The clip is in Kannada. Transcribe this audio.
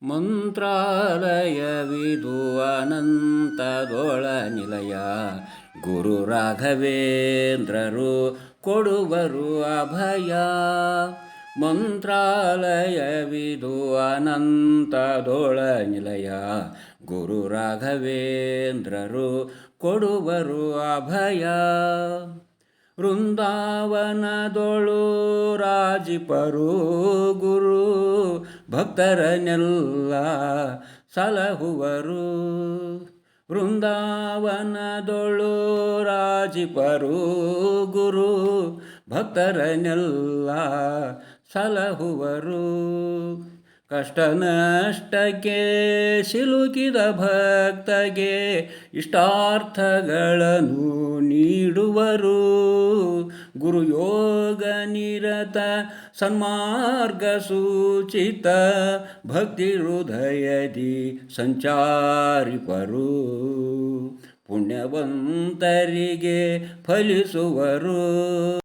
ಮಂತ್ರಾಲಯವಿದು ಅನಂತದೊಳ ನಿಲಯ. ಗುರು ರಾಘವೇಂದ್ರರು ಕೊಡುವರು ಅಭಯ. ಮಂತ್ರಾಲಯವಿದು ಅನಂತದೊಳ ನಿಲಯ. ಗುರು ರಾಘವೇಂದ್ರರು ಕೊಡುವರು ಅಭಯ. ವೃಂದಾವನದೊಳು ರಾಜಿಪರು ಗುರು ಭಕ್ತರನ್ನೆಲ್ಲ ಸಲಹುವರು. ವೃಂದಾವನದೊಳು ರಾಜಿಪರು ಗುರು ಭಕ್ತರನ್ನೆಲ್ಲ ಸಲಹುವರು. ಕಷ್ಟ ನಷ್ಟಕ್ಕೆ ಸಿಲುಕಿದ ಭಕ್ತಗೆ ಇಷ್ಟಾರ್ಥಗಳನ್ನು ನೀಡುವರು. ಗುರುಯೋಗ ನಿರತ ಸನ್ಮಾರ್ಗ ಸೂಚಿತ ಭಕ್ತಿ ಹೃದಯದಿ ಸಂಚಾರಿಪರು. ಪುಣ್ಯವಂತರಿಗೆ ಫಲಿಸುವರು.